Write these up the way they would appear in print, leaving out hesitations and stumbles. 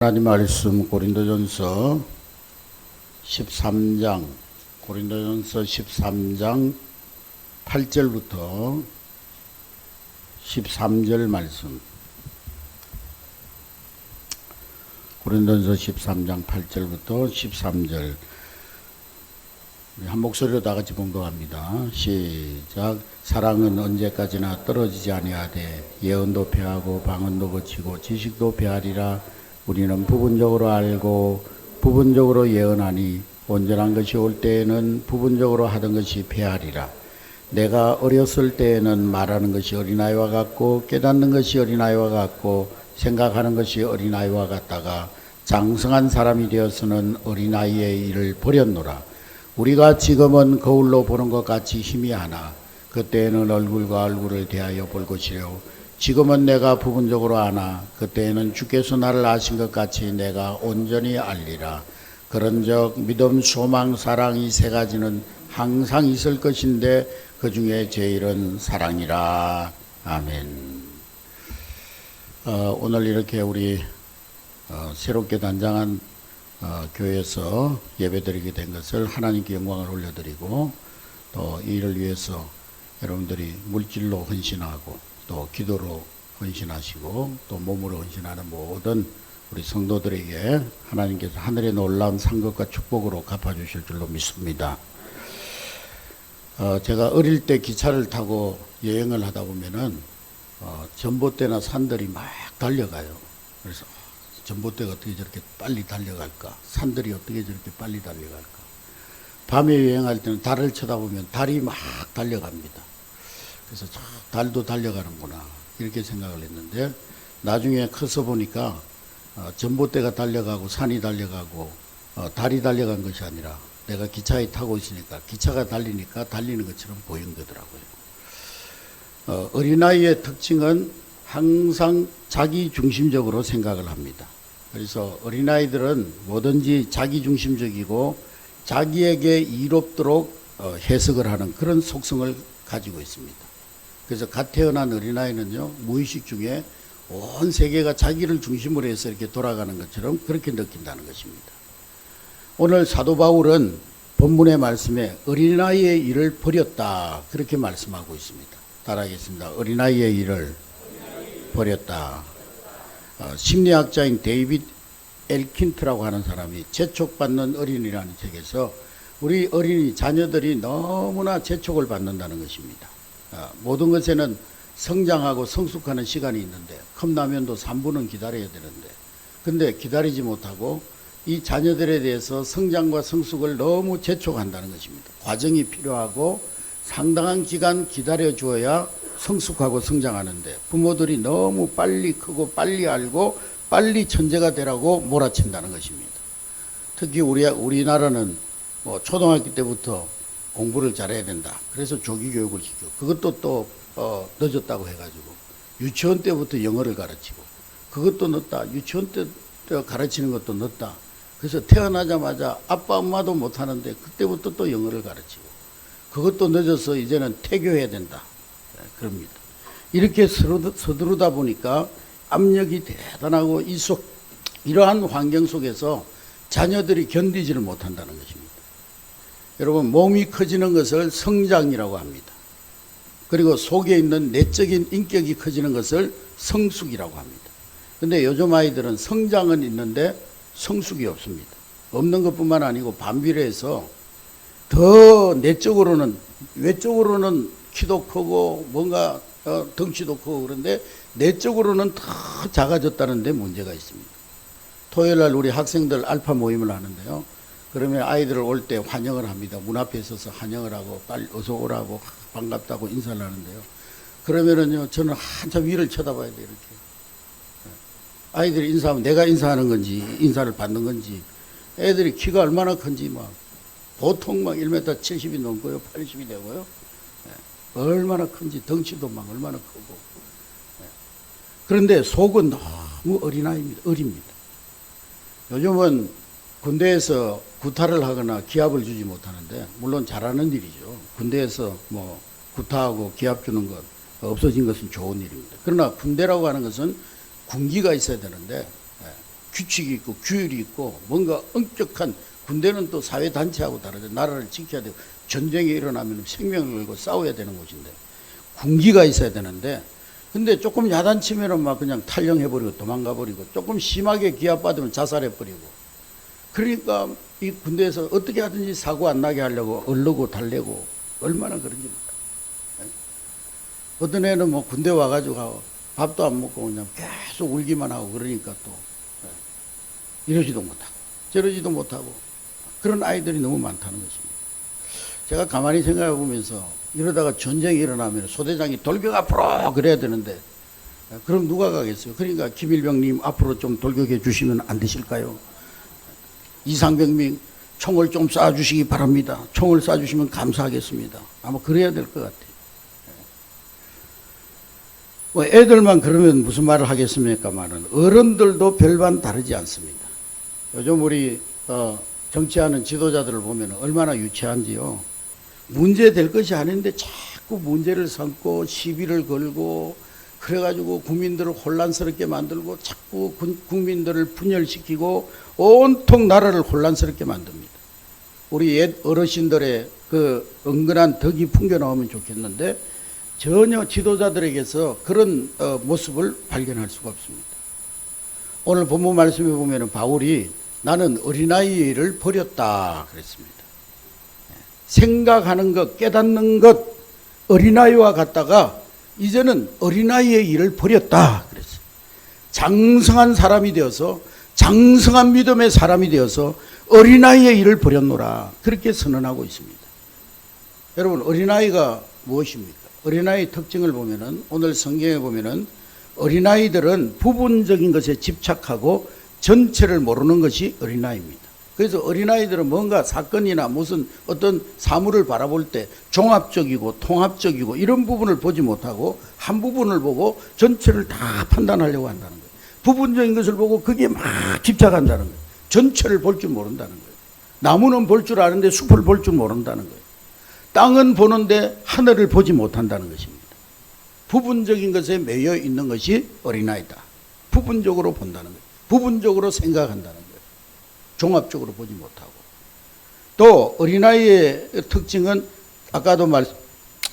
하나님 말씀 고린도전서 13장 8절부터 13절 말씀. 고린도전서 13장 8절부터 13절. 한 목소리로 다 같이 봉독합니다. 시작. 사랑은 언제까지나 떨어지지 아니하되 예언도 패하고 방언도 거치고 지식도 패하리라. 우리는 부분적으로 알고 부분적으로 예언하니 온전한 것이 올 때에는 부분적으로 하던 것이 패하리라. 내가 어렸을 때에는 말하는 것이 어린아이와 같고 깨닫는 것이 어린아이와 같고 생각하는 것이 어린아이와 같다가 장성한 사람이 되어서는 어린아이의 일을 버렸노라. 우리가 지금은 거울로 보는 것 같이 희미하나 그때에는 얼굴과 얼굴을 대하여 볼 것이요 지금은 내가 부분적으로 아나 그때에는 주께서 나를 아신 것 같이 내가 온전히 알리라. 그런즉 믿음, 소망, 사랑 이 세 가지는 항상 있을 것인데 그 중에 제일은 사랑이라. 아멘. 오늘 이렇게 우리 새롭게 단장한 교회에서 예배드리게 된 것을 하나님께 영광을 올려드리고 또 이 일을 위해서 여러분들이 물질로 헌신하고 또 기도로 헌신하시고 또 몸으로 헌신하는 모든 우리 성도들에게 하나님께서 하늘의 놀라운 상급과 축복으로 갚아주실 줄로 믿습니다. 제가 어릴 때 기차를 타고 여행을 하다 보면은 전봇대나 산들이 막 달려가요. 그래서 전봇대가 어떻게 저렇게 빨리 달려갈까? 산들이 어떻게 저렇게 빨리 달려갈까? 밤에 여행할 때는 달을 쳐다보면 달이 막 달려갑니다. 그래서 달도 달려가는구나 이렇게 생각을 했는데 나중에 커서 보니까 전봇대가 달려가고 산이 달려가고 달이 달려간 것이 아니라 내가 기차에 타고 있으니까 기차가 달리니까 달리는 것처럼 보인 거더라고요. 어린아이의 특징은 항상 자기중심적으로 생각을 합니다. 그래서 어린아이들은 뭐든지 자기중심적이고 자기에게 이롭도록 해석을 하는 그런 속성을 가지고 있습니다. 그래서 갓 태어난 어린아이는요, 무의식 중에 온 세계가 자기를 중심으로 해서 이렇게 돌아가는 것처럼 그렇게 느낀다는 것입니다. 오늘 사도 바울은 본문의 말씀에 어린아이의 일을 버렸다 그렇게 말씀하고 있습니다. 따라하겠습니다. 어린아이의 일을 버렸다. 심리학자인 데이빗 엘킨트라고 하는 사람이 재촉받는 어린이라는 책에서 우리 어린이 자녀들이 너무나 재촉을 받는다는 것입니다. 모든 것에는 성장하고 성숙하는 시간이 있는데 컵라면도 3분은 기다려야 되는데 근데 기다리지 못하고 이 자녀들에 대해서 성장과 성숙을 너무 재촉한다는 것입니다. 과정이 필요하고 상당한 기간 기다려 주어야 성숙하고 성장하는데 부모들이 너무 빨리 크고 빨리 알고 빨리 천재가 되라고 몰아친다는 것입니다. 특히 우리나라는 초등학교 때부터 공부를 잘해야 된다. 그래서 조기 교육을 시켜. 그것도 또 늦었다고 해가지고 유치원 때부터 영어를 가르치고 그것도 늦다. 유치원 때 가르치는 것도 늦다. 그래서 태어나자마자 아빠 엄마도 못하는데 그때부터 또 영어를 가르치고 그것도 늦어서 이제는 태교해야 된다. 그럽니다. 이렇게 서두르다 보니까 압력이 대단하고 이러한 환경 속에서 자녀들이 견디지를 못한다는 것입니다. 여러분, 몸이 커지는 것을 성장이라고 합니다. 그리고 속에 있는 내적인 인격이 커지는 것을 성숙이라고 합니다. 근데 요즘 아이들은 성장은 있는데 성숙이 없습니다. 없는 것뿐만 아니고 반비례해서 더 내적으로는 외적으로는 키도 크고 뭔가 덩치도 크고 그런데 내적으로는 더 작아졌다는 데 문제가 있습니다. 토요일 날 우리 학생들 알파 모임을 하는데요. 그러면 아이들을 올 때 환영을 합니다. 문 앞에 서서 환영을 하고 빨리 어서 오라고 반갑다고 인사를 하는데요. 그러면은요, 저는 한참 위를 쳐다봐야 돼요, 이렇게. 아이들이 인사하면 내가 인사하는 건지, 인사를 받는 건지, 애들이 키가 얼마나 큰지 막, 보통 막 1m 70이 넘고요, 80이 되고요. 얼마나 큰지, 덩치도 막 얼마나 크고. 그런데 속은 너무 어린아이입니다. 어립니다. 요즘은 군대에서 구타를 하거나 기합을 주지 못하는데 물론 잘하는 일이죠. 군대에서 뭐 구타하고 기합 주는 것 없어진 것은 좋은 일입니다. 그러나 군대라고 하는 것은 군기가 있어야 되는데 규칙이 있고 규율이 있고 뭔가 엄격한, 군대는 또 사회단체하고 다르죠. 나라를 지켜야 되고 전쟁이 일어나면 생명을 걸고 싸워야 되는 곳인데 군기가 있어야 되는데, 근데 조금 야단치면은 막 그냥 탈영해버리고 도망가버리고, 조금 심하게 기합받으면 자살해버리고. 그러니까 이 군대에서 어떻게 하든지 사고 안 나게 하려고 얼르고 달래고 얼마나 그런지 몰라요. 어떤 애는 뭐 군대 와가지고 밥도 안 먹고 그냥 계속 울기만 하고, 그러니까 또 이러지도 못하고 저러지도 못하고 그런 아이들이 너무 많다는 것입니다. 제가 가만히 생각해 보면서 이러다가 전쟁이 일어나면 소대장이 돌격 앞으로 그래야 되는데, 그럼 누가 가겠어요? 그러니까 김일병님 앞으로 좀 돌격해 주시면 안 되실까요? 이상병님 총을 좀 쏴주시기 바랍니다. 총을 쏴주시면 감사하겠습니다. 아마 그래야 될 것 같아요. 뭐 애들만 그러면 무슨 말을 하겠습니까만은 어른들도 별반 다르지 않습니다. 요즘 우리 정치하는 지도자들을 보면 얼마나 유치한지요. 문제될 것이 아닌데 자꾸 문제를 삼고 시비를 걸고, 그래가지고 국민들을 혼란스럽게 만들고 자꾸 국민들을 분열시키고 온통 나라를 혼란스럽게 만듭니다. 우리 옛 어르신들의 그 은근한 덕이 풍겨 나오면 좋겠는데 전혀 지도자들에게서 그런 모습을 발견할 수가 없습니다. 오늘 본문 말씀에 보면 바울이 나는 어린아이를 버렸다 그랬습니다. 생각하는 것, 깨닫는 것, 어린아이와 같다가 이제는 어린아이의 일을 버렸다 그랬어요. 장성한 사람이 되어서, 장성한 믿음의 사람이 되어서 어린아이의 일을 버렸노라, 그렇게 선언하고 있습니다. 여러분, 어린아이가 무엇입니까? 어린아이의 특징을 보면은, 오늘 성경에 보면은 어린아이들은 부분적인 것에 집착하고 전체를 모르는 것이 어린아이입니다. 그래서 어린아이들은 뭔가 사건이나 무슨 어떤 사물을 바라볼 때 종합적이고 통합적이고 이런 부분을 보지 못하고 한 부분을 보고 전체를 다 판단하려고 한다는 거예요. 부분적인 것을 보고 거기에 막 집착한다는 거예요. 전체를 볼 줄 모른다는 거예요. 나무는 볼 줄 아는데 숲을 볼 줄 모른다는 거예요. 땅은 보는데 하늘을 보지 못한다는 것입니다. 부분적인 것에 매여 있는 것이 어린아이다. 부분적으로 본다는 거예요. 부분적으로 생각한다는 거예요. 종합적으로 보지 못하고. 또 어린아이의 특징은 아까도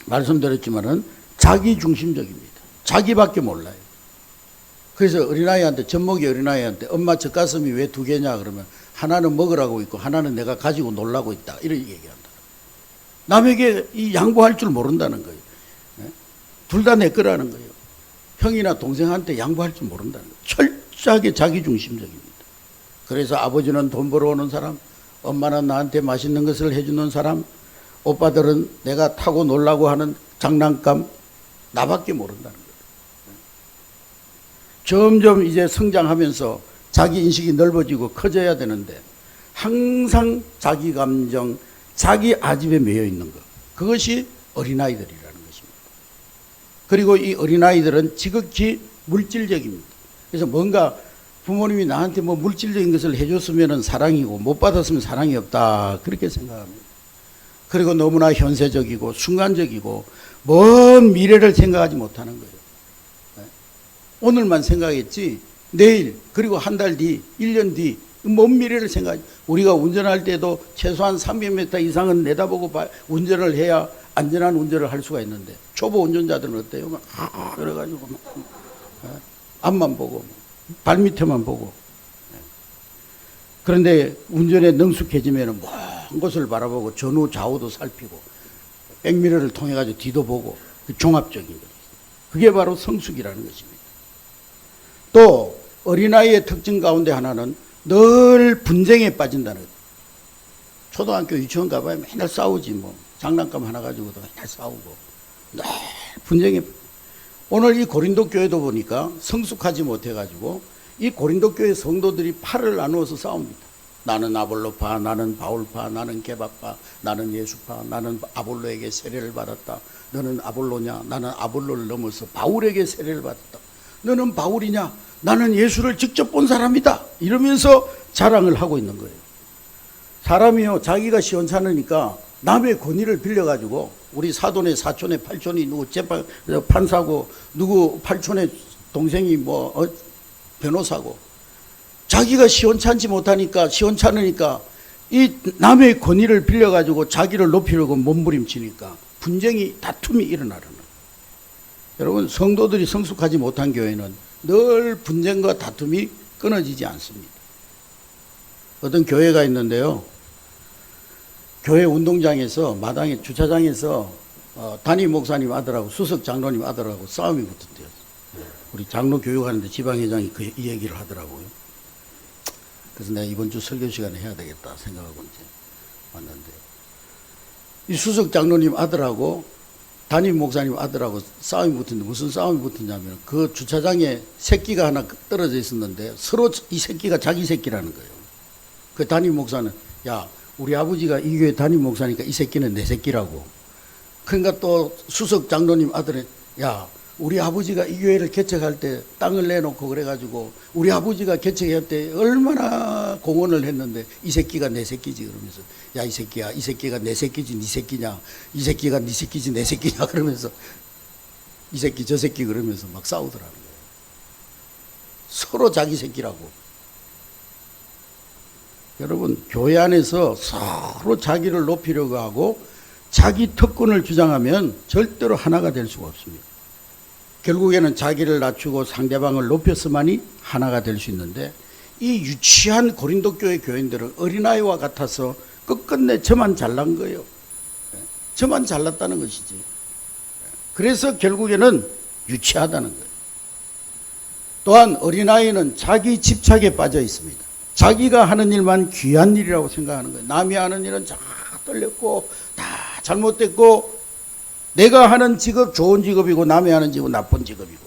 말씀드렸지만은 자기중심적입니다. 자기밖에 몰라요. 그래서 어린아이한테, 젖먹이 어린아이한테 엄마 젖가슴이 왜 두 개냐 그러면 하나는 먹으라고 있고 하나는 내가 가지고 놀라고 있다, 이렇게 얘기한다. 남에게 이 양보할 줄 모른다는 거예요. 둘 다 내 거라는 거예요. 형이나 동생한테 양보할 줄 모른다는 거예요. 철저하게 자기중심적입니다. 그래서 아버지는 돈 벌어오는 사람, 엄마는 나한테 맛있는 것을 해주는 사람, 오빠들은 내가 타고 놀라고 하는 장난감, 나밖에 모른다는 거예요. 점점 이제 성장하면서 자기 인식이 넓어지고 커져야 되는데 항상 자기 감정, 자기 아집에 매여 있는 것, 그것이 어린아이들이라는 것입니다. 그리고 이 어린아이들은 지극히 물질적입니다. 그래서 뭔가 부모님이 나한테 뭐 물질적인 것을 해줬으면 사랑이고 못 받았으면 사랑이 없다, 그렇게 생각합니다. 그리고 너무나 현세적이고 순간적이고 먼 미래를 생각하지 못하는 거예요. 오늘만 생각했지 내일, 그리고 한 달 뒤, 1년 뒤 먼 미래를 생각하지. 우리가 운전할 때도 최소한 300m 이상은 내다보고 운전을 해야 안전한 운전을 할 수가 있는데, 초보 운전자들은 어때요? 그래가지고 앞만 보고 발밑에만 보고. 그런데 운전에 능숙해지면 먼 곳을 바라보고 전후 좌우도 살피고 백미러를 통해 가지고 뒤도 보고, 그 종합적인 것, 그게 바로 성숙이라는 것입니다. 또 어린아이의 특징 가운데 하나는 늘 분쟁에 빠진다는 거예요. 초등학교 유치원 가봐야 맨날 싸우지, 뭐 장난감 하나 가지고도 맨날 싸우고 늘 분쟁에. 오늘 이 고린도 교회도 보니까 성숙하지 못해가지고 이 고린도 교회 성도들이 팔을 나누어서 싸웁니다. 나는 아볼로파, 나는 바울파, 나는 게바파, 나는 예수파, 나는 아볼로에게 세례를 받았다. 너는 아볼로냐? 나는 아볼로를 넘어서 바울에게 세례를 받았다. 너는 바울이냐? 나는 예수를 직접 본 사람이다. 이러면서 자랑을 하고 있는 거예요. 사람이요, 자기가 시원찮으니까 남의 권위를 빌려가지고, 우리 사돈의 사촌의 팔촌이 누구 판사고, 누구 팔촌의 동생이 뭐 변호사고, 자기가 시원찮지 못하니까, 시원찮으니까 이 남의 권위를 빌려가지고 자기를 높이려고 몸부림치니까 분쟁이, 다툼이 일어나는 거예요. 여러분, 성도들이 성숙하지 못한 교회는 늘 분쟁과 다툼이 끊어지지 않습니다. 어떤 교회가 있는데요, 교회 운동장에서, 마당에, 주차장에서 담임 목사님 아들하고 수석 장로님 아들하고 싸움이 붙었대요. 우리 장로 교육하는데 지방회장이 이 얘기를 하더라고요. 그래서 내가 이번 주 설교 시간에 해야 되겠다 생각하고 이제 왔는데, 이 수석 장로님 아들하고 담임 목사님 아들하고 싸움이 붙었는데, 무슨 싸움이 붙었냐면 그 주차장에 새끼가 하나 떨어져 있었는데 서로 이 새끼가 자기 새끼라는 거예요. 그 담임 목사는, 야, 우리 아버지가 이 교회 담임 목사니까 이 새끼는 내 새끼라고. 그러니까 또 수석 장로님 아들은, 야, 우리 아버지가 이 교회를 개척할 때 땅을 내놓고 그래가지고 우리 아버지가 개척할 때 얼마나 공헌을 했는데 이 새끼가 내 새끼지. 그러면서, 야, 이 새끼야, 이 새끼가 내 새끼지 네 새끼냐, 이 새끼가 네 새끼지 내 새끼냐, 그러면서 이 새끼 저 새끼 그러면서 막 싸우더라는 거예요. 서로 자기 새끼라고. 여러분, 교회 안에서 서로 자기를 높이려고 하고 자기 특권을 주장하면 절대로 하나가 될 수가 없습니다. 결국에는 자기를 낮추고 상대방을 높였으만이 하나가 될 수 있는데, 이 유치한 고린도 교회 교인들은 어린아이와 같아서 끝끝내 저만 잘난 거예요. 저만 잘났다는 것이지. 그래서 결국에는 유치하다는 거예요. 또한 어린아이는 자기 집착에 빠져 있습니다. 자기가 하는 일만 귀한 일이라고 생각하는 거예요. 남이 하는 일은 다 떨렸고 다 잘못됐고, 내가 하는 직업 좋은 직업이고 남이 하는 직업은 나쁜 직업이고,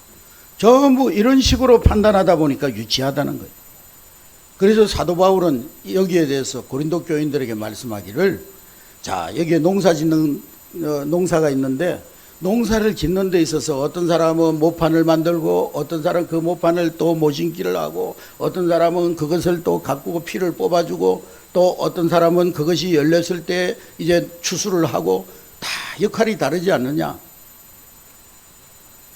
전부 이런 식으로 판단하다 보니까 유치하다는 거예요. 그래서 사도 바울은 여기에 대해서 고린도 교인들에게 말씀하기를, 자, 여기에 농사 짓는 농사가 있는데, 농사를 짓는 데 있어서 어떤 사람은 모판을 만들고, 어떤 사람은 그 모판을 또 모신기를 하고, 어떤 사람은 그것을 또 가꾸고 피를 뽑아주고, 또 어떤 사람은 그것이 열렸을 때 이제 추수를 하고, 다 역할이 다르지 않느냐.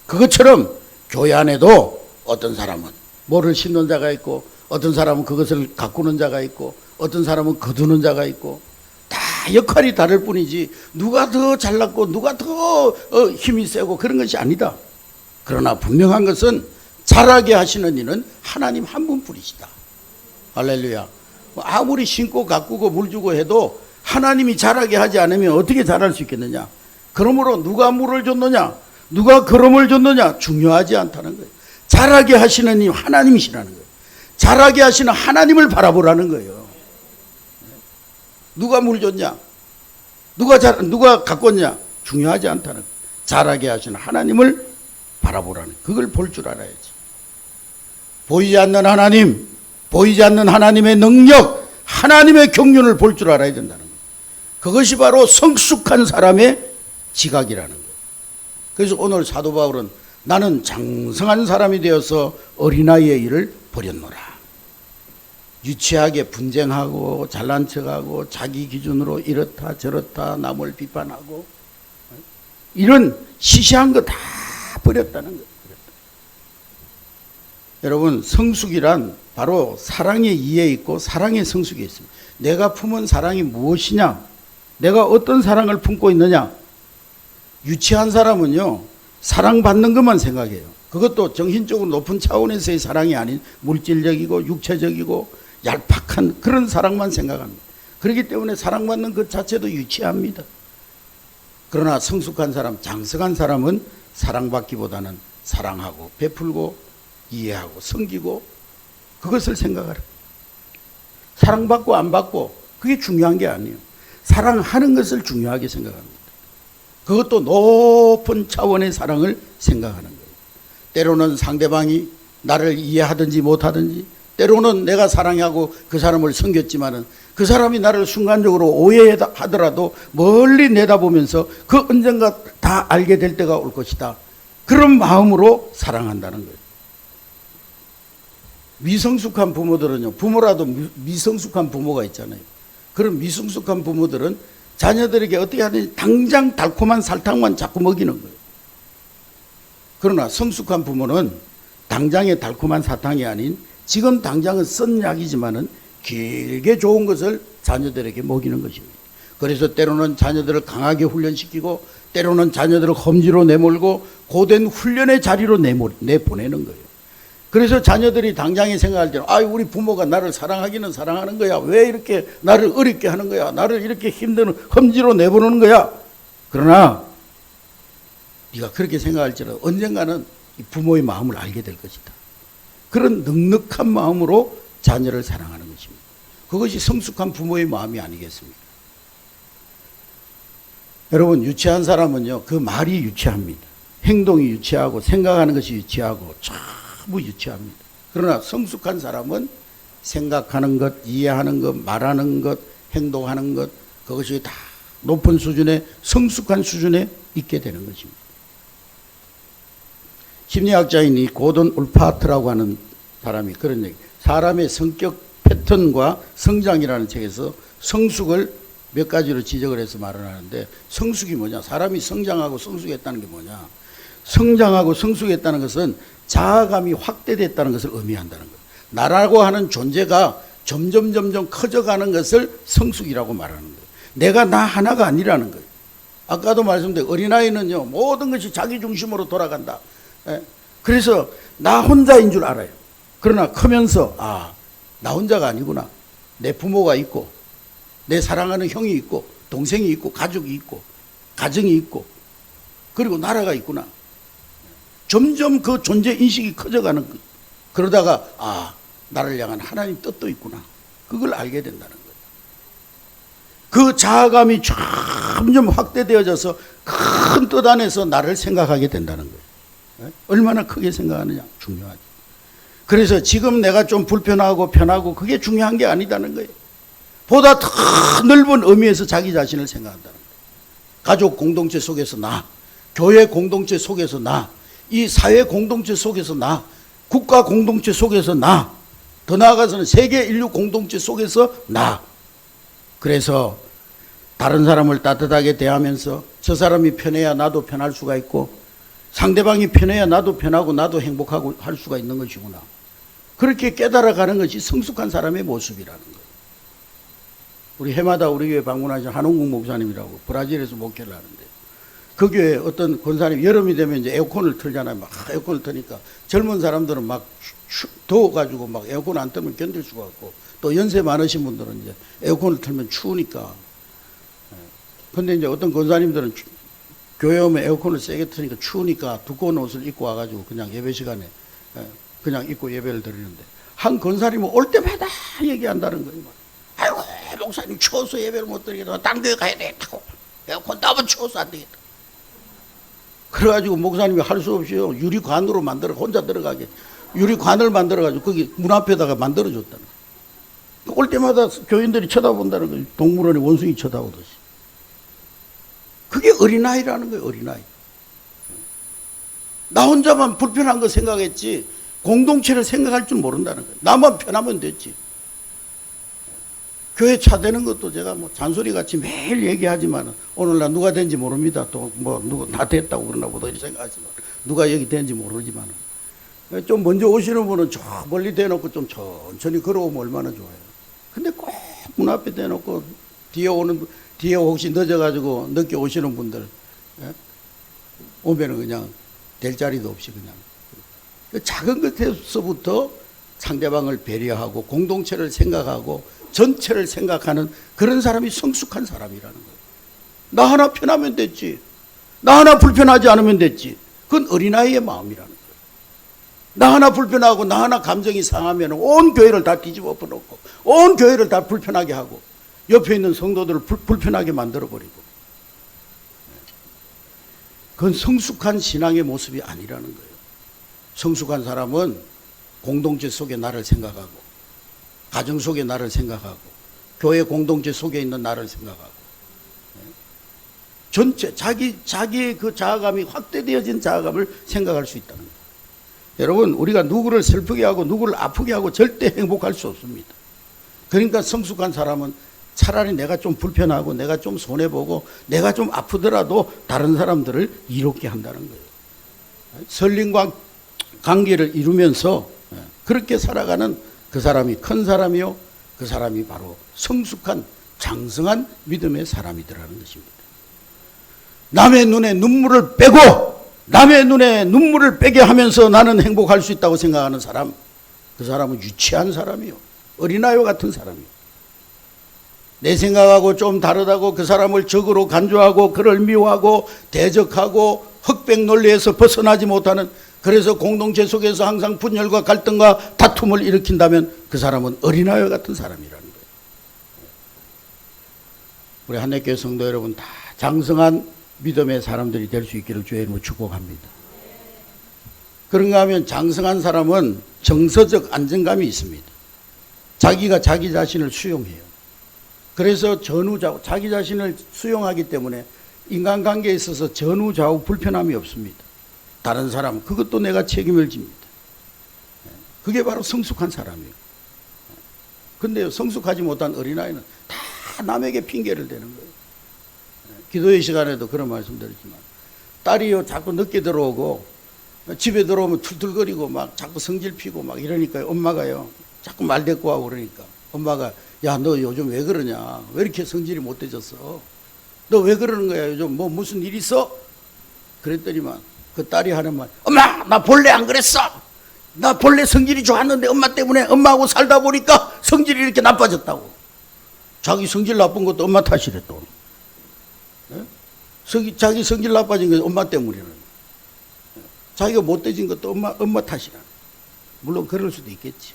그것처럼 교회 안에도 어떤 사람은 뭐를 심는 자가 있고, 어떤 사람은 그것을 가꾸는 자가 있고, 어떤 사람은 거두는 자가 있고, 다 역할이 다를 뿐이지 누가 더 잘났고 누가 더 힘이 세고 그런 것이 아니다. 그러나 분명한 것은 잘하게 하시는 이는 하나님 한 분뿐이시다. 할렐루야. 아무리 심고 가꾸고 물 주고 해도 하나님이 잘하게 하지 않으면 어떻게 잘할 수 있겠느냐. 그러므로 누가 물을 줬느냐, 누가 거름을 줬느냐 중요하지 않다는 거예요. 잘하게 하시는 이 하나님이시라는 거예요. 잘하게 하시는 하나님을 바라보라는 거예요. 누가 물 줬냐, 누가 가꿨냐 중요하지 않다는 거예요. 잘하게 하시는 하나님을 바라보라는, 그걸 볼 줄 알아야지. 보이지 않는 하나님, 보이지 않는 하나님의 능력, 하나님의 경륜을 볼 줄 알아야 된다는 거예요. 그것이 바로 성숙한 사람의 지각이라는 거예요. 그래서 오늘 사도 바울은 나는 장성한 사람이 되어서 어린아이의 일을 버렸노라. 유치하게 분쟁하고 잘난 척하고 자기 기준으로 이렇다 저렇다 남을 비판하고 이런 시시한 거 다 버렸다는 거예요. 여러분, 성숙이란 바로 사랑의 이에 있고 사랑의 성숙에 있습니다. 내가 품은 사랑이 무엇이냐, 내가 어떤 사랑을 품고 있느냐. 유치한 사람은요, 사랑받는 것만 생각해요. 그것도 정신적으로 높은 차원에서의 사랑이 아닌 물질적이고 육체적이고 얄팍한 그런 사랑만 생각합니다. 그렇기 때문에 사랑받는 것 자체도 유치합니다. 그러나 성숙한 사람, 장성한 사람은 사랑받기보다는 사랑하고 베풀고 이해하고 섬기고 그것을 생각하라. 사랑받고 안 받고 그게 중요한 게 아니에요. 사랑하는 것을 중요하게 생각합니다. 그것도 높은 차원의 사랑을 생각하는 거예요. 때로는 상대방이 나를 이해하든지 못하든지, 때로는 내가 사랑하고 그 사람을 섬겼지만은 그 사람이 나를 순간적으로 오해하더라도 멀리 내다보면서 그 언젠가 다 알게 될 때가 올 것이다. 그런 마음으로 사랑한다는 거예요. 미성숙한 부모들은요, 부모라도 미성숙한 부모가 있잖아요. 그런 미성숙한 부모들은 자녀들에게 어떻게 하든지 당장 달콤한 설탕만 자꾸 먹이는 거예요. 그러나 성숙한 부모는 당장의 달콤한 사탕이 아닌 지금 당장은 쓴 약이지만은 길게 좋은 것을 자녀들에게 먹이는 것입니다. 그래서 때로는 자녀들을 강하게 훈련시키고 때로는 자녀들을 험지로 내몰고 고된 훈련의 자리로 내보내는 거예요. 그래서 자녀들이 당장에 생각할 때는 우리 부모가 나를 사랑하기는 사랑하는 거야. 왜 이렇게 나를 어렵게 하는 거야. 나를 이렇게 힘든 험지로 내보내는 거야. 그러나 네가 그렇게 생각할지라도 언젠가는 부모의 마음을 알게 될 것이다. 그런 넉넉한 마음으로 자녀를 사랑하는 것입니다. 그것이 성숙한 부모의 마음이 아니겠습니까? 여러분, 유치한 사람은요, 그 말이 유치합니다. 행동이 유치하고 생각하는 것이 유치하고 전부 유치합니다. 그러나 성숙한 사람은 생각하는 것, 이해하는 것, 말하는 것, 행동하는 것, 그것이 다 높은 수준의 성숙한 수준에 있게 되는 것입니다. 심리학자인 이 고든 울파트라고 하는 사람이 그런 얘기, 사람의 성격 패턴과 성장이라는 책에서 성숙을 몇 가지로 지적을 해서 말을 하는데, 성숙이 뭐냐? 사람이 성장하고 성숙했다는 게 뭐냐? 성장하고 성숙했다는 것은 자아감이 확대됐다는 것을 의미한다는 거예요. 나라고 하는 존재가 점점 커져가는 것을 성숙이라고 말하는 거예요. 내가 나 하나가 아니라는 거예요. 아까도 말씀드린 어린아이는요, 모든 것이 자기 중심으로 돌아간다. 그래서 나 혼자인 줄 알아요. 그러나 크면서 나 혼자가 아니구나. 내 부모가 있고 내 사랑하는 형이 있고 동생이 있고 가족이 있고 가정이 있고 그리고 나라가 있구나. 점점 그 존재 인식이 커져가는 거예요. 그러다가 나를 향한 하나님 뜻도 있구나. 그걸 알게 된다는 거예요. 그 자아감이 점점 확대되어져서 큰 뜻 안에서 나를 생각하게 된다는 거예요. 얼마나 크게 생각하느냐 중요하죠. 그래서 지금 내가 좀 불편하고 편하고 그게 중요한 게 아니다는 거예요. 보다 더 넓은 의미에서 자기 자신을 생각한다는 거예요. 가족 공동체 속에서 나, 교회 공동체 속에서 나, 이 사회 공동체 속에서 나, 국가 공동체 속에서 나, 더 나아가서는 세계 인류 공동체 속에서 나. 그래서 다른 사람을 따뜻하게 대하면서 저 사람이 편해야 나도 편할 수가 있고 상대방이 편해야 나도 편하고 나도 행복하고 할 수가 있는 것이구나. 그렇게 깨달아가는 것이 성숙한 사람의 모습이라는 거예요. 우리 해마다 우리 교회 방문하신 한홍국 목사님이라고 브라질에서 목회를 하는데, 그 교회 어떤 권사님 여름이 되면 이제 에어컨을 틀잖아요. 막 에어컨을 트니까 젊은 사람들은 막 더워가지고 막 에어컨 안 틀면 견딜 수가 없고, 또 연세 많으신 분들은 이제 에어컨을 틀면 추우니까. 근데 이제 어떤 권사님들은 교회 오면 에어컨을 세게 트니까 추우니까 두꺼운 옷을 입고 와가지고 그냥 예배 시간에 그냥 입고 예배를 드리는데, 한 권사님은 올 때마다 얘기한다는 거예요. 아이고 목사님 추워서 예배를 못 드리겠다. 딴 교회 가야 되겠다고. 에어컨 너무 추워서 안 되겠다. 그래가지고 목사님이 할 수 없이요, 유리관으로 만들어 혼자 들어가게 유리관을 만들어가지고 거기 문 앞에다가 만들어줬다는 거예요. 올 때마다 교인들이 쳐다본다는 거예요. 동물원의 원숭이 쳐다보듯이. 그게 어린아이라는 거예요. 어린아이. 나 혼자만 불편한 거 생각했지 공동체를 생각할 줄 모른다는 거예요. 나만 편하면 됐지. 교회 차 대는 것도 제가 뭐 잔소리같이 매일 얘기하지만 오늘날 누가 된지 모릅니다. 또 뭐 누구 다 됐다고 그러나 보다 이렇게 생각하지만 누가 여기 된지 모르지만 좀 먼저 오시는 분은 저 멀리 대놓고 좀 천천히 걸어오면 얼마나 좋아요. 근데 꼭 문 앞에 대놓고 뒤에 혹시 늦어가지고 늦게 오시는 분들 오면은 그냥 될 자리도 없이 그냥 작은 것에서부터 상대방을 배려하고 공동체를 생각하고 전체를 생각하는 그런 사람이 성숙한 사람이라는 거예요. 나 하나 편하면 됐지. 나 하나 불편하지 않으면 됐지. 그건 어린아이의 마음이라는 거예요. 나 하나 불편하고 나 하나 감정이 상하면 온 교회를 다 뒤집어 엎어놓고 온 교회를 다 불편하게 하고 옆에 있는 성도들을 불편하게 만들어버리고. 그건 성숙한 신앙의 모습이 아니라는 거예요. 성숙한 사람은 공동체 속에 나를 생각하고 가정 속에 나를 생각하고 교회 공동체 속에 있는 나를 생각하고 전체 자기의 그 자아감이 확대되어진 자아감을 생각할 수 있다는 거예요. 여러분, 우리가 누구를 슬프게 하고 누구를 아프게 하고 절대 행복할 수 없습니다. 그러니까 성숙한 사람은 차라리 내가 좀 불편하고 내가 좀 손해보고 내가 좀 아프더라도 다른 사람들을 이롭게 한다는 거예요. 선린과 관계를 이루면서 그렇게 살아가는 그 사람이 큰 사람이요, 그 사람이 바로 성숙한 장성한 믿음의 사람이더라는 것입니다. 남의 눈에 눈물을 빼고 남의 눈에 눈물을 빼게 하면서 나는 행복할 수 있다고 생각하는 사람, 그 사람은 유치한 사람이요, 어린아이와 같은 사람이요. 내 생각하고 좀 다르다고 그 사람을 적으로 간주하고 그를 미워하고 대적하고 흑백 논리에서 벗어나지 못하는, 그래서 공동체 속에서 항상 분열과 갈등과 다툼을 일으킨다면 그 사람은 어린아이와 같은 사람이라는 거예요. 우리 한내교회 성도 여러분, 다 장성한 믿음의 사람들이 될 수 있기를 주의 이름으로 축복합니다. 그런가 하면 장성한 사람은 정서적 안정감이 있습니다. 자기가 자기 자신을 수용해요. 그래서 전후좌우, 자기 자신을 수용하기 때문에 인간관계에 있어서 전후좌우 불편함이 없습니다. 다른 사람, 그것도 내가 책임을 집니다. 그게 바로 성숙한 사람이에요. 근데 성숙하지 못한 어린아이는 다 남에게 핑계를 대는 거예요. 기도의 시간에도 그런 말씀 드렸지만, 딸이요 자꾸 늦게 들어오고 집에 들어오면 툴툴거리고 막 자꾸 성질 피고 막 이러니까요, 엄마가요 자꾸 말대꾸하고 그러니까 엄마가, 야 너 요즘 왜 그러냐, 왜 이렇게 성질이 못돼졌어, 너 왜 그러는 거야, 요즘 뭐 무슨 일 있어? 그랬더니만 그 딸이 하는 말, 엄마 나 본래 안 그랬어, 나 본래 성질이 좋았는데 엄마 때문에 엄마하고 살다 보니까 성질이 이렇게 나빠졌다고. 자기 성질 나쁜 것도 엄마 탓이래 또. 자기 성질 나빠진 건 엄마 때문이라는 거예요. 자기가 못돼진 것도 엄마 탓이라는 거예요. 물론 그럴 수도 있겠지.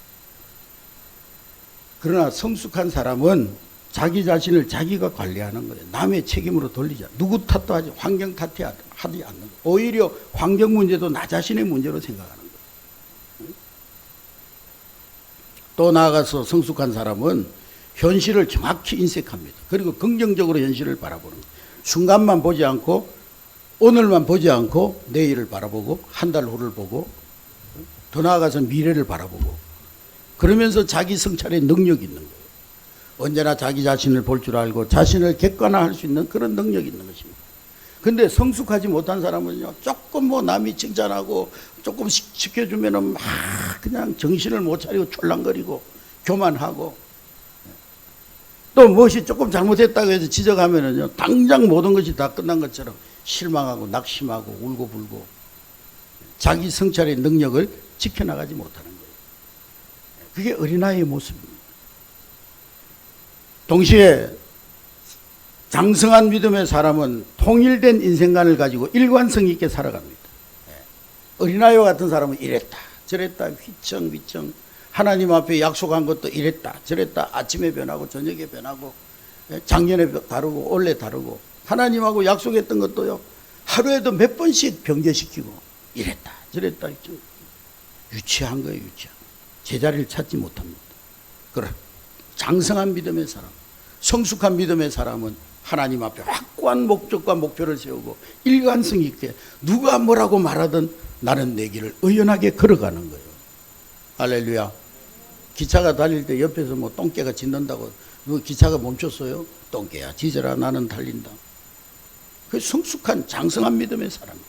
그러나 성숙한 사람은 자기 자신을 자기가 관리하는 거예요. 남의 책임으로 돌리지 않아. 누구 탓도 하지, 환경 탓이 하지 않는 거예요. 오히려 환경 문제도 나 자신의 문제로 생각하는 거예요. 또 나아가서 성숙한 사람은 현실을 정확히 인식합니다. 그리고 긍정적으로 현실을 바라보는 거예요. 순간만 보지 않고, 오늘만 보지 않고 내일을 바라보고 한 달 후를 보고 더 나아가서 미래를 바라보고, 그러면서 자기 성찰의 능력이 있는 거예요. 언제나 자기 자신을 볼 줄 알고 자신을 객관화할 수 있는 그런 능력이 있는 것입니다. 근데 성숙하지 못한 사람은요, 조금 뭐 남이 칭찬하고 조금 시켜주면은 막 그냥 정신을 못 차리고 촐랑거리고 교만하고, 또 무엇이 조금 잘못했다고 해서 지적하면은요, 당장 모든 것이 다 끝난 것처럼 실망하고 낙심하고 울고불고 자기 성찰의 능력을 지켜나가지 못하는 거예요. 그게 어린아이의 모습입니다. 동시에 장성한 믿음의 사람은 통일된 인생관을 가지고 일관성 있게 살아갑니다. 어린아이와 같은 사람은 이랬다 저랬다 휘청휘청, 하나님 앞에 약속한 것도 이랬다 저랬다, 아침에 변하고 저녁에 변하고, 작년에 다르고 올해 다르고, 하나님하고 약속했던 것도요 하루에도 몇 번씩 변개시키고 이랬다 저랬다. 유치한 거예요, 유치한. 제자리를 찾지 못합니다. 그래, 장성한 믿음의 사람, 성숙한 믿음의 사람은 하나님 앞에 확고한 목적과 목표를 세우고 일관성 있게 누가 뭐라고 말하든 나는 내 길을 의연하게 걸어가는 거예요. 할렐루야. 기차가 달릴 때 옆에서 뭐 똥개가 짖는다고 그 기차가 멈췄어요? 똥개야 짖어라, 나는 달린다. 그 성숙한 장성한 믿음의 사람이에요.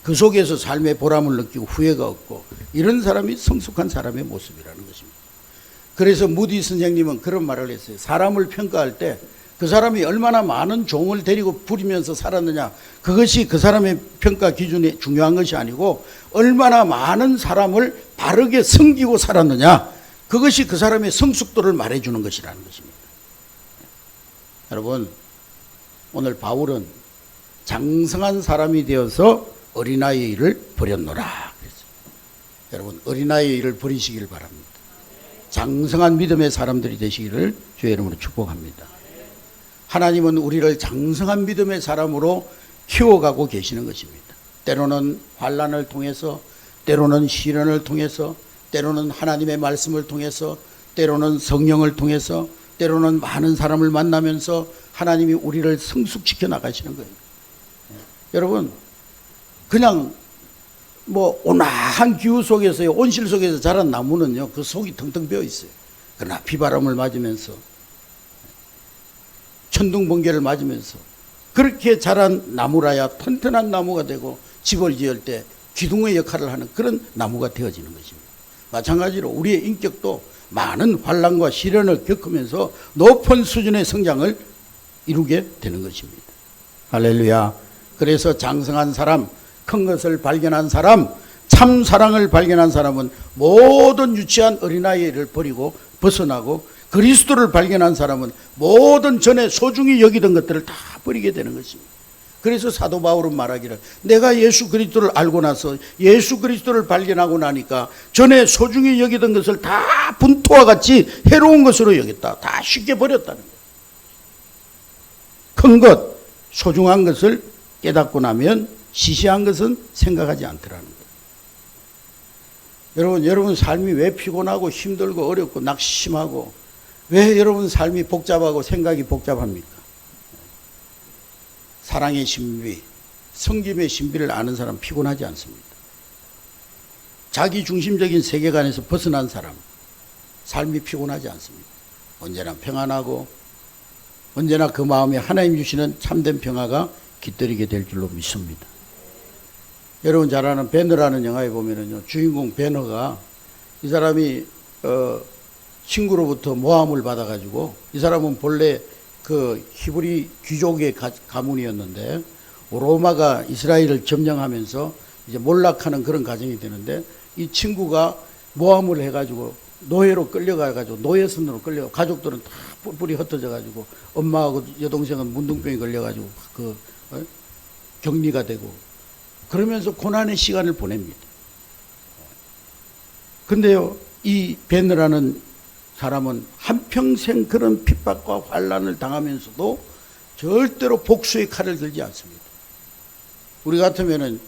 그 속에서 삶의 보람을 느끼고 후회가 없고, 이런 사람이 성숙한 사람의 모습이라는 것입니다. 그래서 무디 선생님은 그런 말을 했어요. 사람을 평가할 때 그 사람이 얼마나 많은 종을 데리고 부리면서 살았느냐, 그것이 그 사람의 평가 기준이 중요한 것이 아니고 얼마나 많은 사람을 바르게 섬기고 살았느냐, 그것이 그 사람의 성숙도를 말해주는 것이라는 것입니다. 여러분, 오늘 바울은 장성한 사람이 되어서 어린아이의 일을 버렸노라 그랬어요. 여러분, 어린아이의 일을 버리시길 바랍니다. 장성한 믿음의 사람들이 되시기를 주의 이름으로 축복합니다. 하나님은 우리를 장성한 믿음의 사람으로 키워가고 계시는 것입니다. 때로는 환난을 통해서, 때로는 시련을 통해서, 때로는 하나님의 말씀을 통해서, 때로는 성령을 통해서, 때로는 많은 사람을 만나면서 하나님이 우리를 성숙시켜 나가시는 거예요. 여러분, 그냥 뭐 온화한 기후 속에서요, 온실 속에서 자란 나무는요, 그 속이 텅텅 비어 있어요. 그러나 비바람을 맞으면서, 천둥 번개를 맞으면서 그렇게 자란 나무라야 튼튼한 나무가 되고 집을 지을 때 기둥의 역할을 하는 그런 나무가 되어지는 것입니다. 마찬가지로 우리의 인격도 많은 환난과 시련을 겪으면서 높은 수준의 성장을 이루게 되는 것입니다. 할렐루야. 그래서 장성한 사람, 큰 것을 발견한 사람, 참 사랑을 발견한 사람은 모든 유치한 어린아이를 버리고 벗어나고, 그리스도를 발견한 사람은 모든 전에 소중히 여기던 것들을 다 버리게 되는 것입니다. 그래서 사도 바울은 말하기를, 내가 예수 그리스도를 알고 나서 예수 그리스도를 발견하고 나니까 전에 소중히 여기던 것을 다 분토와 같이 해로운 것으로 여겼다. 다 쉽게 버렸다는 거예요. 큰 것, 소중한 것을 깨닫고 나면 시시한 것은 생각하지 않더라는 거예요. 여러분 삶이 왜 피곤하고 힘들고 어렵고 낙심하고, 왜 여러분 삶이 복잡하고 생각이 복잡합니까? 사랑의 신비, 성김의 신비를 아는 사람 피곤하지 않습니다. 자기 중심적인 세계관에서 벗어난 사람 삶이 피곤하지 않습니다. 언제나 평안하고 언제나 그 마음에 하나님 주시는 참된 평화가 깃들이게 될 줄로 믿습니다. 여러분 잘 아는 베너라는 영화에 보면은요, 주인공 베너가 이 사람이 친구로부터 모함을 받아가지고, 이 사람은 본래 그 히브리 귀족의 가문이었는데 로마가 이스라엘을 점령하면서 이제 몰락하는 그런 가정이 되는데, 이 친구가 모함을 해가지고 노예로 끌려가가지고 노예선으로 끌려, 가족들은 다 뿔뿔이 흩어져가지고 엄마하고 여동생은 문둥병이 걸려가지고 격리가 되고 그러면서 고난의 시간을 보냅니다. 근데요, 이 베너라는 사람은 한평생 그런 핍박과 환난을 당하면서도 절대로 복수의 칼을 들지 않습니다. 우리 같으면은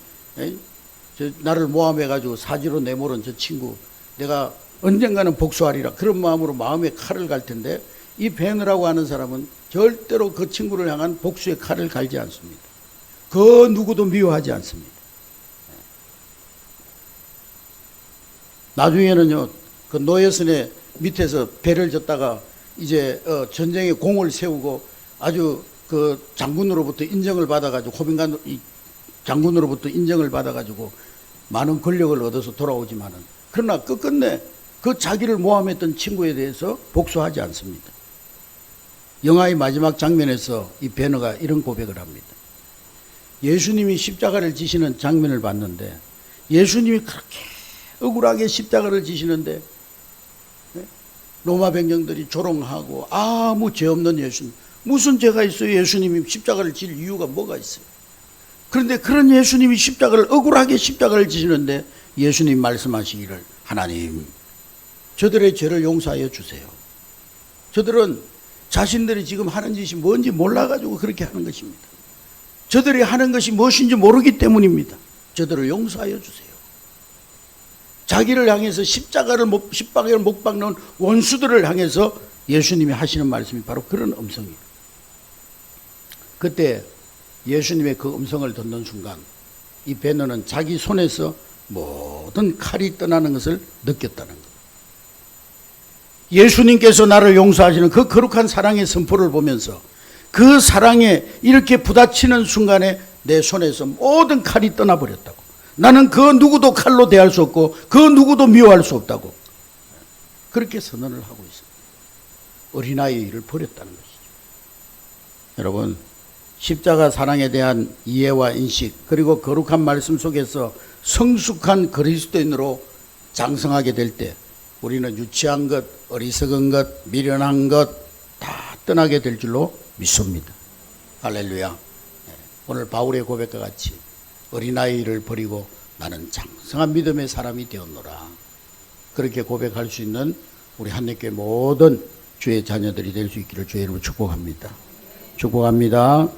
나를 모함해가지고 사지로 내몰은 저 친구 내가 언젠가는 복수하리라, 그런 마음으로 마음에 칼을 갈 텐데, 이 베너라고 하는 사람은 절대로 그 친구를 향한 복수의 칼을 갈지 않습니다. 그 누구도 미워하지 않습니다. 나중에는요, 그 노예선의 밑에서 배를 졌다가 이제 전쟁에 공을 세우고 아주 그 장군으로부터 인정을 받아가지고, 호빈관 장군으로부터 인정을 받아가지고 많은 권력을 얻어서 돌아오지만은, 그러나 끝끝내 그 자기를 모함했던 친구에 대해서 복수하지 않습니다. 영화의 마지막 장면에서 이 베너가 이런 고백을 합니다. 예수님이 십자가를 지시는 장면을 봤는데, 예수님이 그렇게 억울하게 십자가를 지시는데 로마 병정들이 조롱하고, 아무 죄 없는 예수님, 무슨 죄가 있어요? 예수님이 십자가를 질 이유가 뭐가 있어요? 그런데 그런 예수님이 억울하게 십자가를 지시는데 예수님 말씀하시기를, 하나님 저들의 죄를 용서하여 주세요. 저들은 자신들이 지금 하는 짓이 뭔지 몰라가지고 그렇게 하는 것입니다. 저들이 하는 것이 무엇인지 모르기 때문입니다. 저들을 용서하여 주세요. 자기를 향해서 십자가를 못 박는 원수들을 향해서 예수님이 하시는 말씀이 바로 그런 음성이에요. 그때 예수님의 그 음성을 듣는 순간 이 베너는 자기 손에서 모든 칼이 떠나는 것을 느꼈다는 거예요. 예수님께서 나를 용서하시는 그 거룩한 사랑의 선포를 보면서 그 사랑에 이렇게 부딪히는 순간에 내 손에서 모든 칼이 떠나버렸다고. 나는 그 누구도 칼로 대할 수 없고 그 누구도 미워할 수 없다고. 그렇게 선언을 하고 있습니다. 어린아이의 일을 버렸다는 것이죠. 여러분, 십자가 사랑에 대한 이해와 인식, 그리고 거룩한 말씀 속에서 성숙한 그리스도인으로 장성하게 될 때 우리는 유치한 것, 어리석은 것, 미련한 것 다 떠나게 될 줄로 믿습니다. 할렐루야. 오늘 바울의 고백과 같이 어린아이를 버리고 나는 장성한 믿음의 사람이 되었노라, 그렇게 고백할 수 있는 우리 한내교회 모든 주의 자녀들이 될 수 있기를 주의 이름으로 축복합니다. 축복합니다.